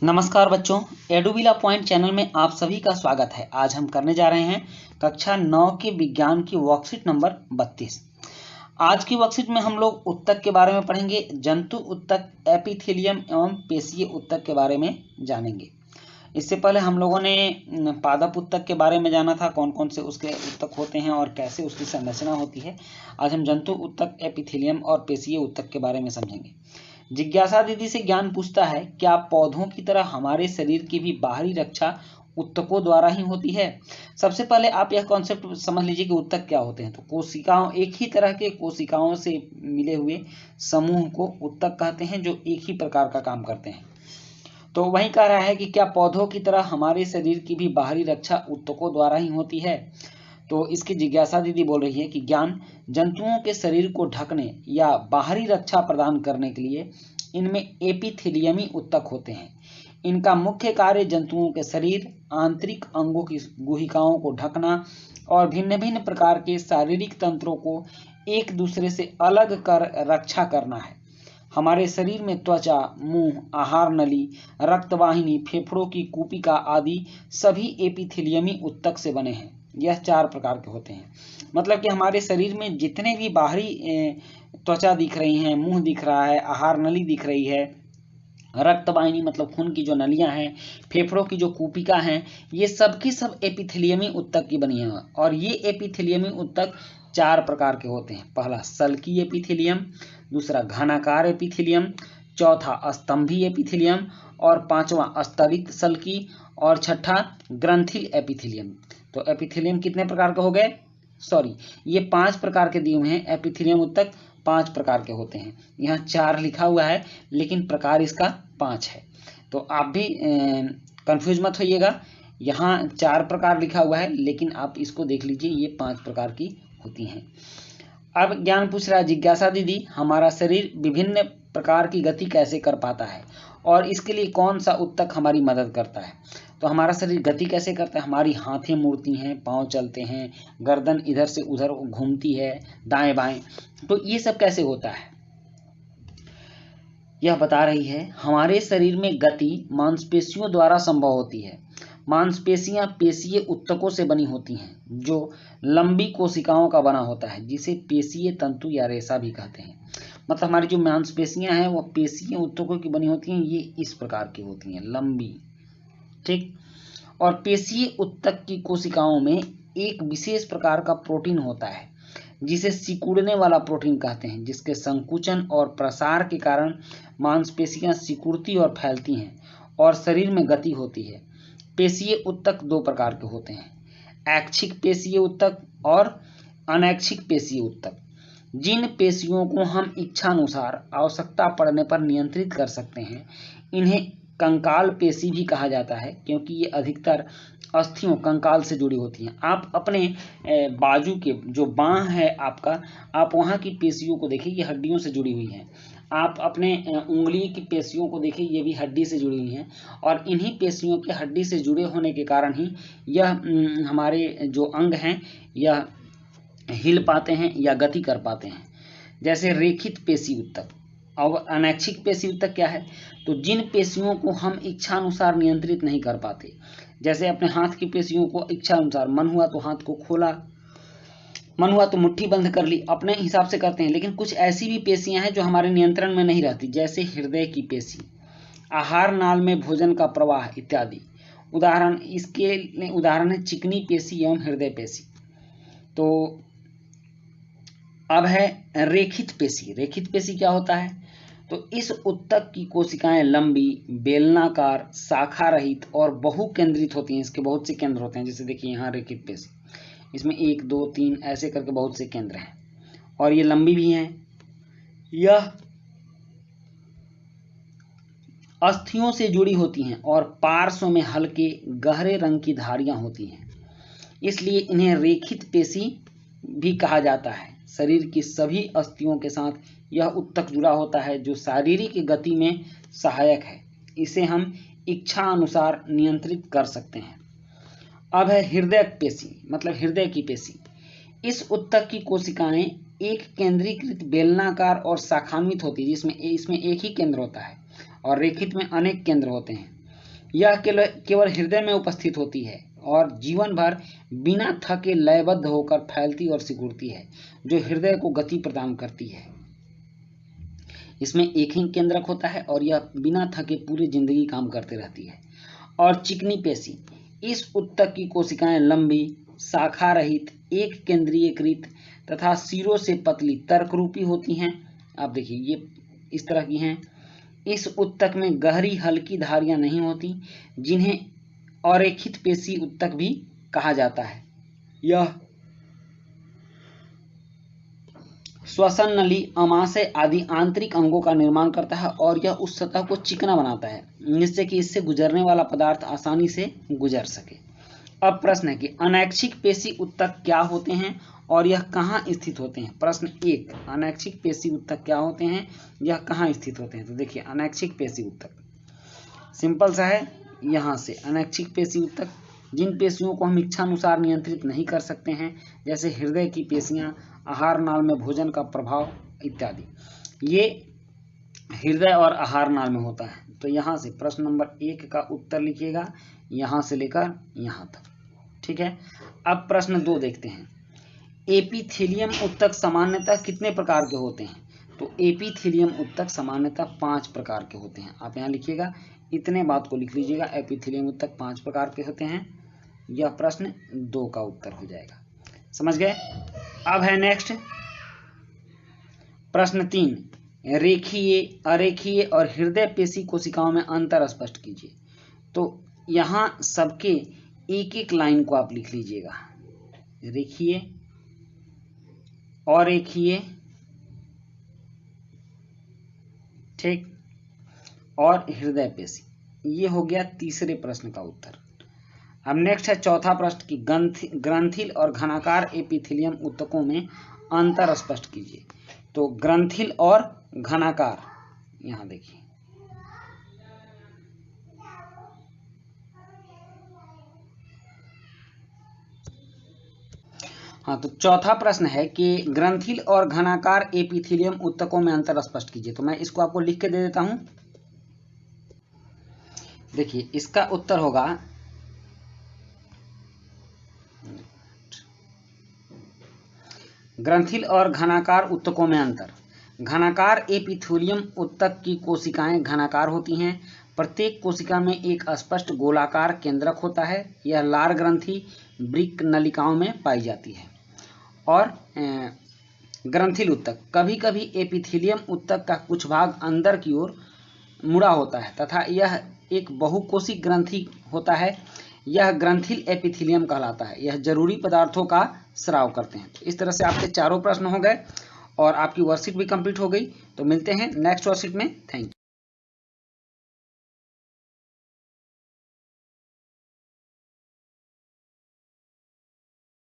नमस्कार बच्चों, एडुविला point channel में आप सभी का स्वागत है। आज हम करने जा रहे हैं कक्षा 9 के विज्ञान की वर्कशीट नंबर 32। आज की वर्कशीट में हम लोग उत्तक के बारे में पढ़ेंगे। जंतु उत्तक, एपिथेलियम एवं पेशीय उत्तक के बारे में जानेंगे। इससे पहले हम लोगों ने पादप उत्तक के बारे में जाना था, कौन कौन से उसके उत्तक होते हैं और कैसे उसकी संरचना होती है। आज हम जंतु उत्तक, एपिथेलियम और पेशीय उत्तक के बारे में समझेंगे। जिज्ञासा दीदी से ज्ञान पूछता है, क्या पौधों की तरह हमारे शरीर की भी बाहरी रक्षा उत्तकों द्वारा ही होती है? सबसे पहले आप यह कॉन्सेप्ट समझ लीजिए कि उत्तक क्या होते हैं। तो कोशिकाओं, एक ही तरह के कोशिकाओं से मिले हुए समूह को उत्तक कहते हैं, जो एक ही प्रकार का काम करते हैं। तो वही कह रहा है कि क्या पौधों की तरह हमारे शरीर की भी बाहरी रक्षा उत्तकों द्वारा ही होती है? तो इसकी जिज्ञासा दीदी बोल रही है कि ज्ञान जंतुओं के शरीर को ढकने या बाहरी रक्षा प्रदान करने के लिए इनमें एपिथेलियमी उत्तक होते हैं। इनका मुख्य कार्य जंतुओं के शरीर, आंतरिक अंगों की गुहिकाओं को ढकना और भिन्न भिन्न प्रकार के शारीरिक तंत्रों को एक दूसरे से अलग कर रक्षा करना है। हमारे शरीर में त्वचा, मुंह, आहार नली, रक्तवाहिनी, फेफड़ों की कूपिका आदि सभी एपिथेलियमी उत्तक से बने हैं। यह 4 प्रकार के होते हैं। मतलब कि हमारे शरीर में जितने भी बाहरी त्वचा दिख रही हैं, मुंह दिख रहा है, आहार नली दिख रही है, रक्तवाहिनी मतलब खून की जो नलियां हैं, फेफड़ों की जो कूपिका हैं, ये सब की सब एपिथेलियमी उत्तक की बनी है। और ये एपिथेलियमी उत्तक 4 प्रकार के होते हैं। पहला सल्की एपिथेलियम, दूसरा घनाकार एपिथेलियम, चौथा स्तंभी एपिथेलियम और पांचवा स्तरित सल्की और छठा ग्रंथिल एपिथेलियम। तो एपिथेलियम कितने प्रकार के हो गए? ये 5 प्रकार के दिए हुए हैं। एपिथेलियम उत्तक 5 प्रकार के होते हैं। यहाँ 4 लिखा हुआ है लेकिन प्रकार इसका 5 है। तो आप भी कंफ्यूज मत होइएगा। यहाँ 4 प्रकार लिखा हुआ है लेकिन आप इसको देख लीजिए, ये 5 प्रकार की होती हैं। अब ज्ञान पूछ रहा है, जिज्ञासा दीदी हमारा शरीर विभिन्न प्रकार की गति कैसे कर पाता है और इसके लिए कौन सा उत्तक हमारी मदद करता है? तो हमारा शरीर गति कैसे करता है? हमारी हाथें मुड़ती हैं, पांव चलते हैं, गर्दन इधर से उधर घूमती है, दाएं बाएं। तो ये सब कैसे होता है? यह बता रही है, हमारे शरीर में गति मांसपेशियों द्वारा संभव होती है। मांसपेशियां पेशीय उत्तकों से बनी होती हैं, जो लंबी कोशिकाओं का बना होता है, जिसे पेशीय तंतु या रेशा भी कहते हैं। मतलब हमारी जो मांसपेशियां हैं वो पेशीय उत्तकों की बनी होती हैं। ये इस प्रकार की होती हैं, लंबी, ठीक। और पेशीय उत्तक की कोशिकाओं में एक विशेष प्रकार का प्रोटीन होता है, जिसे सिकुड़ने वाला प्रोटीन कहते हैं, जिसके संकुचन और प्रसार के कारण मांसपेशियां सिकुड़ती और फैलती हैं और शरीर में गति होती है। पेशीय उत्तक 2 प्रकार के होते हैं, ऐच्छिक पेशीय उत्तक और अनैच्छिक पेशीय उत्तक। जिन पेशियों को हम इच्छानुसार आवश्यकता पड़ने पर नियंत्रित कर सकते हैं, इन्हें कंकाल पेशी भी कहा जाता है, क्योंकि ये अधिकतर अस्थियों, कंकाल से जुड़ी होती हैं। आप अपने बाजू के जो बांह है आपका, आप वहाँ की पेशियों को देखिए, ये हड्डियों से जुड़ी हुई हैं। आप अपने उंगली की पेशियों को देखिए, ये भी हड्डी से जुड़ी हुई हैं। और इन्हीं पेशियों के हड्डी से जुड़े होने के कारण ही यह हमारे जो अंग हैं यह हिल पाते हैं या गति कर पाते हैं। जैसे रेखित पेशी उत्तक। अब अनैच्छिक पेशी उत्तक क्या है? तो जिन पेशियों को हम इच्छानुसार नियंत्रित नहीं कर पाते, जैसे अपने हाथ की पेशियों को इच्छानुसार, मन हुआ तो हाथ को खोला, मन हुआ तो मुट्ठी बंद कर ली, अपने हिसाब से करते हैं। लेकिन कुछ ऐसी भी पेशियां हैं जो हमारे नियंत्रण में नहीं रहती, जैसे हृदय की पेशी, आहार नाल में भोजन का प्रवाह इत्यादि। उदाहरण है चिकनी पेशी एवं हृदय पेशी। तो अब है रेखित पेशी। रेखित पेशी क्या होता है? तो इस उत्तक की कोशिकाएं लंबी, बेलनाकार, शाखा रहित और बहुकेंद्रित होती हैं। इसके बहुत से केंद्र होते हैं। जैसे देखिए यहाँ रेखित पेशी, इसमें 1 2 3 ऐसे करके बहुत से केंद्र हैं और ये लंबी भी हैं। यह अस्थियों से जुड़ी होती हैं और पार्श्व में हल्के गहरे रंग की धारियां होती हैं, इसलिए इन्हें रेखित पेशी भी कहा जाता है। शरीर की सभी अस्थियों के साथ यह उत्तक जुड़ा होता है, जो शारीरिक गति में सहायक है। इसे हम इच्छा अनुसार नियंत्रित कर सकते हैं। अब है हृदय पेशी, मतलब हृदय की पेशी। इस उत्तक की कोशिकाएं एक केंद्रीकृत बेलनाकार और शाखान्वित होती है, जिसमें इसमें एक ही केंद्र होता है और रेखित में अनेक केंद्र होते हैं। यह केवल हृदय में उपस्थित होती है और जीवन भर बिना थके लयबद्ध होकर फैलती और सिकुड़ती है, जो हृदय को गति प्रदान करती है। इसमें एक ही केंद्रक होता है और यह बिना थके पूरी जिंदगी काम करते रहती है। और चिकनी पेशी, इस उत्तक की कोशिकाएं लंबी, शाखा रहित, एक केंद्रीयकृत तथा सिरों से पतली तर्करूपी होती हैं। आप देखिए ये इस तरह की हैं। इस उत्तक में गहरी हल्की धारियां नहीं होती, जिन्हें अरेखित पेशी उत्तक भी कहा जाता है। यह श्वसन नली, अमाशय आदि आंतरिक अंगों का निर्माण करता है और यह उस सतह को चिकना बनाता है, जिससे कि इससे गुजरने वाला पदार्थ आसानी से गुजर सके। अब प्रश्न है कि अनैच्छिक पेशी उत्तक क्या होते हैं और यह कहाँ स्थित होते हैं। प्रश्न 1, अनैच्छिक पेशी उत्तक क्या होते हैं, यह कहाँ स्थित होते हैं। तो देखिए अनैच्छिक पेशी उत्तक सिंपल सा है, यहाँ से अनैच्छिक पेशी उत्तक जिन पेशियों को हम इच्छानुसार नियंत्रित नहीं कर सकते हैं, जैसे हृदय की पेशियां, आहार नाल में भोजन का प्रभाव इत्यादि, ये हृदय और आहार नाल में होता है। तो यहाँ से प्रश्न नंबर 1 का उत्तर लिखिएगा, यहाँ से लेकर यहाँ तक। ठीक है। अब प्रश्न 2 देखते हैं। एपिथेलियम उत्तक सामान्यतः कितने प्रकार के होते हैं। तो एपिथेलियम उत्तक सामान्यतः 5 प्रकार के होते हैं। आप यहाँ लिखिएगा, इतने बात को लिख लीजिएगा, एपिथेलियम उत्तक 5 प्रकार के होते हैं। यह प्रश्न 2 का उत्तर हो जाएगा। समझ गए। अब है नेक्स्ट प्रश्न 3, रेखीय, अरेखीय और हृदय पेशी कोशिकाओं में अंतर स्पष्ट कीजिए। तो यहाँ सबके एक एक लाइन को आप लिख लीजिएगा, रेखीय, अरेखीय, ठीक, और हृदय पेशी। ये हो गया तीसरे प्रश्न का उत्तर। अब नेक्स्ट है चौथा प्रश्न की ग्रंथिल और घनाकार एपिथेलियम उत्तकों में अंतर स्पष्ट कीजिए। तो ग्रंथिल और घनाकार, यहां देखिए, हाँ, तो चौथा प्रश्न है कि ग्रंथिल और घनाकार एपिथेलियम उत्तकों में अंतर स्पष्ट कीजिए। तो मैं इसको आपको लिख के दे देता हूं। देखिए इसका उत्तर होगा, ग्रंथिल और घनाकार उत्तकों में अंतर। घनाकार एपिथेलियम उत्तक की कोशिकाएं घनाकार होती हैं। प्रत्येक कोशिका में एक स्पष्ट गोलाकार केंद्रक होता है। यह लार ग्रंथि वृक्क नलिकाओं में पाई जाती है। और ग्रंथिल उत्तक, कभी कभी एपिथेलियम उत्तक का कुछ भाग अंदर की ओर मुड़ा होता है तथा यह एक बहुकोशिक ग्रंथि होता है। यह ग्रंथिल एपिथेलियम कहलाता है। यह जरूरी पदार्थों का स्राव करते हैं। तो इस तरह से आपके चारों प्रश्न हो गए और आपकी वर्कशीट भी कंप्लीट हो गई। तो मिलते हैं नेक्स्ट वर्कशीट में। Thank you.